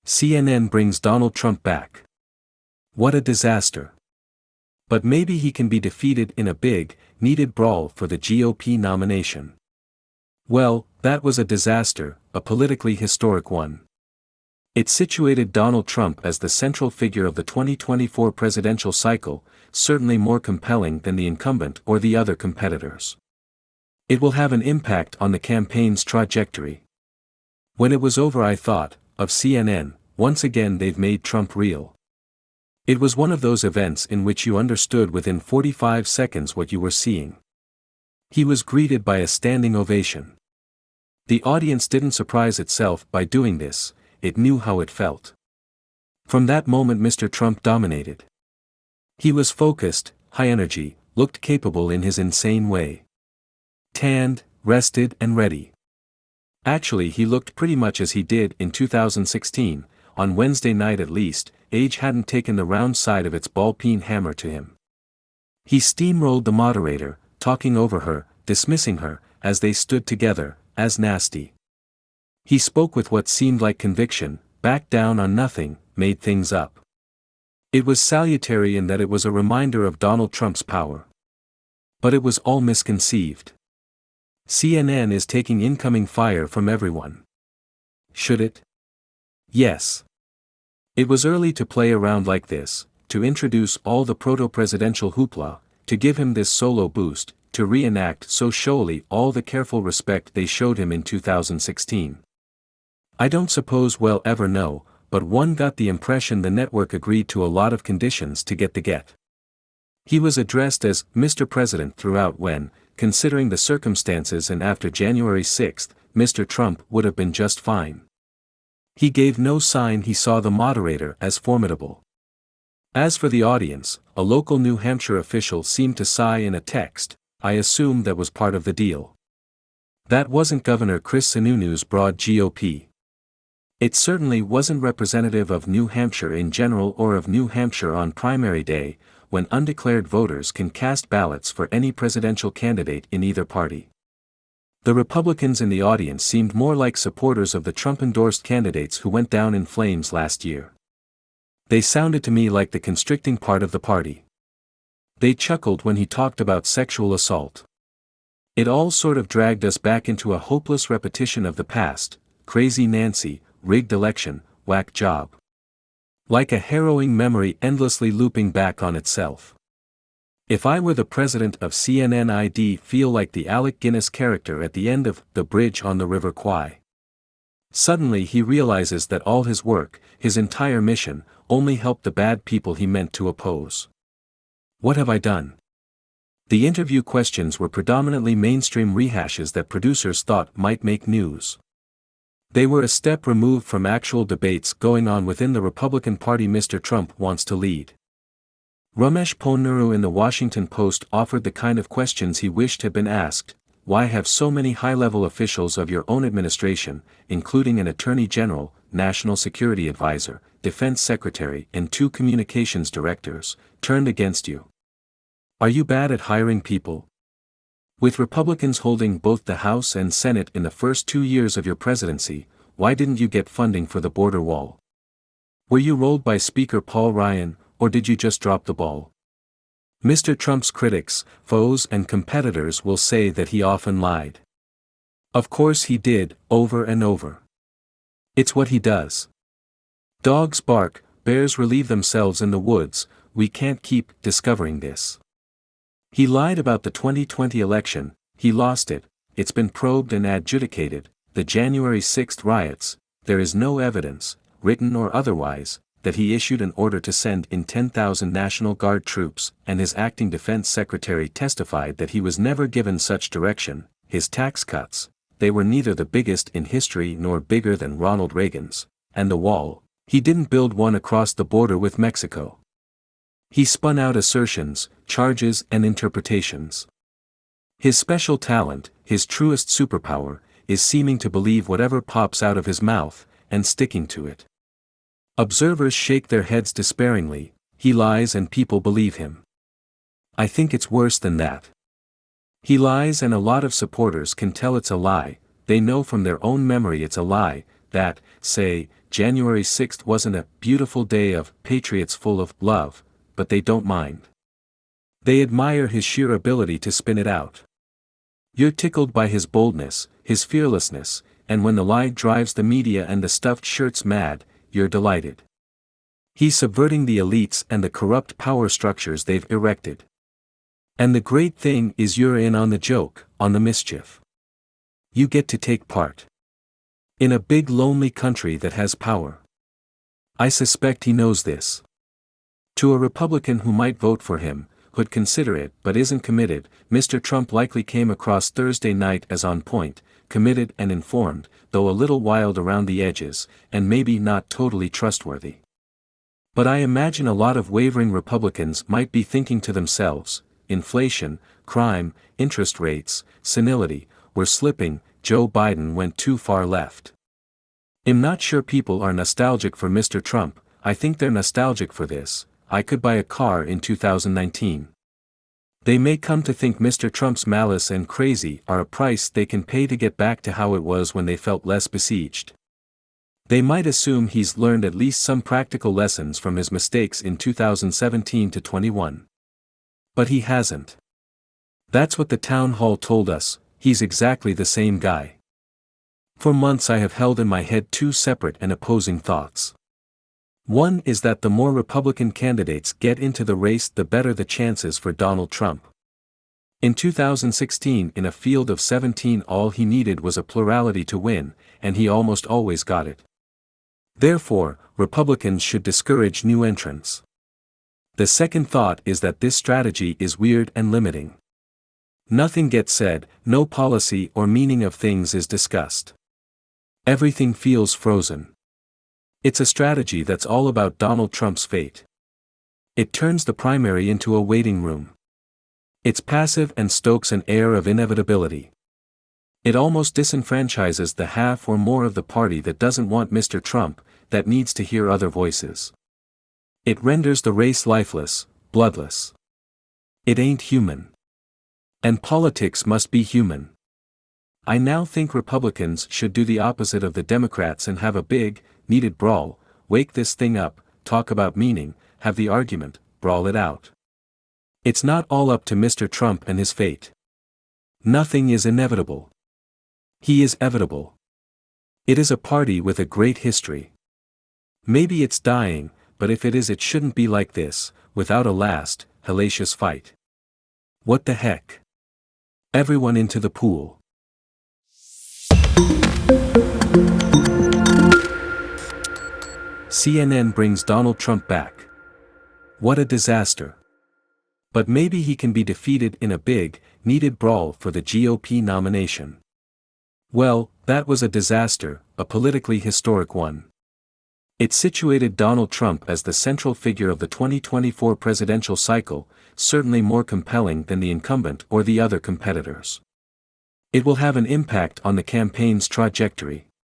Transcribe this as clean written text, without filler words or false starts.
CNN brings Donald Trump back. What a disaster. But maybe he can be defeated in a big, needed brawl for the GOP nomination. Well, that was a disaster, a politically historic one. It situated Donald Trump as the central figure of the 2024 presidential cycle, certainly more compelling than the incumbent or the other competitors. It will have an impact on the campaign's trajectory. When it was over, I thought, of CNN, once again they've made Trump real. It was one of those events in which you understood within 45 seconds what you were seeing. He was greeted by a standing ovation. The audience didn't surprise itself by doing this, it knew how it felt. From that moment Mr. Trump dominated. He was focused, high energy, looked capable in his insane way. Tanned, rested and ready. Actually he looked pretty much as he did in 2016, on Wednesday night at least. Age hadn't taken the round side of its ball-peen hammer to him. He steamrolled the moderator, talking over her, dismissing her, as they stood together, as nasty. He spoke with what seemed like conviction, backed down on nothing, made things up. It was salutary in that it was a reminder of Donald Trump's power. But it was all misconceived. CNN is taking incoming fire from everyone. Should it? Yes. It was early to play around like this, to introduce all the proto-presidential hoopla, to give him this solo boost, to reenact so showily all the careful respect they showed him in 2016. I don't suppose we'll ever know, but one got the impression the network agreed to a lot of conditions to get the get. He was addressed as Mr. President throughout when, considering the circumstances and after January 6, Mr. Trump would have been just fine. He gave no sign he saw the moderator as formidable. As for the audience, a local New Hampshire official seemed to sigh in a text, I assume that was part of the deal. That wasn't Governor Chris Sununu's broad GOP. It certainly wasn't representative of New Hampshire in general or of New Hampshire on primary day, when undeclared voters can cast ballots for any presidential candidate in either party. The Republicans in the audience seemed more like supporters of the Trump-endorsed candidates who went down in flames last year. They sounded to me like the constricting part of the party. They chuckled when he talked about sexual assault. It all sort of dragged us back into a hopeless repetition of the past, crazy Nancy, rigged election, whack job. Like a harrowing memory endlessly looping back on itself. If I were the president of CNN, I'd feel like the Alec Guinness character at the end of The Bridge on the River Kwai. Suddenly he realizes that all his work, his entire mission, only helped the bad people he meant to oppose. What have I done? The interview questions were predominantly mainstream rehashes that producers thought might make news. They were a step removed from actual debates going on within the Republican Party Mr. Trump wants to lead. Ramesh Ponnuru in the Washington Post offered the kind of questions he wished had been asked. Why have so many high-level officials of your own administration, including an attorney general, national security advisor, defense secretary and 2 communications directors, turned against you? Are you bad at hiring people? With Republicans holding both the House and Senate in the first 2 years of your presidency, why didn't you get funding for the border wall? Were you rolled by Speaker Paul Ryan, or did you just drop the ball? Mr. Trump's critics, foes and competitors will say that he often lied. Of course he did, over and over. It's what he does. Dogs bark, bears relieve themselves in the woods, we can't keep discovering this. He lied about the 2020 election, he lost it, it's been probed and adjudicated, the January 6 riots, there is no evidence, written or otherwise, that he issued an order to send in 10,000 National Guard troops, and his acting defense secretary testified that he was never given such direction. His tax cuts, they were neither the biggest in history nor bigger than Ronald Reagan's, and the wall, he didn't build one across the border with Mexico. He spun out assertions, charges and interpretations. His special talent, his truest superpower, is seeming to believe whatever pops out of his mouth, and sticking to it. Observers shake their heads despairingly, he lies and people believe him. I think it's worse than that. He lies and a lot of supporters can tell it's a lie, they know from their own memory it's a lie, that, say, January 6th wasn't a beautiful day of patriots full of love, but they don't mind. They admire his sheer ability to spin it out. You're tickled by his boldness, his fearlessness, and when the lie drives the media and the stuffed shirts mad, you're delighted. He's subverting the elites and the corrupt power structures they've erected. And the great thing is you're in on the joke, on the mischief. You get to take part. In a big lonely country that has power. I suspect he knows this. To a Republican who might vote for him, who'd consider it but isn't committed, Mr. Trump likely came across Thursday night as on point, committed and informed, though a little wild around the edges, and maybe not totally trustworthy. But I imagine a lot of wavering Republicans might be thinking to themselves, inflation, crime, interest rates, senility, we're slipping, Joe Biden went too far left. I'm not sure people are nostalgic for Mr. Trump, I think they're nostalgic for this, I could buy a car in 2019. They may come to think Mr. Trump's malice and crazy are a price they can pay to get back to how it was when they felt less besieged. They might assume he's learned at least some practical lessons from his mistakes in 2017 to 21. But he hasn't. That's what the town hall told us, he's exactly the same guy. For months I have held in my head two separate and opposing thoughts. One is that the more Republican candidates get into the race, the better the chances for Donald Trump. In 2016, in a field of 17, all he needed was a plurality to win, and he almost always got it. Therefore, Republicans should discourage new entrants. The second thought is that this strategy is weird and limiting. Nothing gets said, no policy or meaning of things is discussed. Everything feels frozen. It's a strategy that's all about Donald Trump's fate. It turns the primary into a waiting room. It's passive and stokes an air of inevitability. It almost disenfranchises the half or more of the party that doesn't want Mr. Trump, that needs to hear other voices. It renders the race lifeless, bloodless. It ain't human. And politics must be human. I now think Republicans should do the opposite of the Democrats and have a big, needed brawl, wake this thing up, talk about meaning, have the argument, brawl it out. It's not all up to Mr. Trump and his fate. Nothing is inevitable. He is evitable. It is a party with a great history. Maybe it's dying, but if it is, it shouldn't be like this, without a last, hellacious fight. What the heck? Everyone into the pool. CNN brings Donald Trump back. What a disaster. But maybe he can be defeated in a big, needed brawl for the GOP nomination. Well, that was a disaster, a politically historic one. It situated Donald Trump as the central figure of the 2024 presidential cycle, certainly more compelling than the incumbent or the other competitors. It will have an impact on the campaign's trajectory.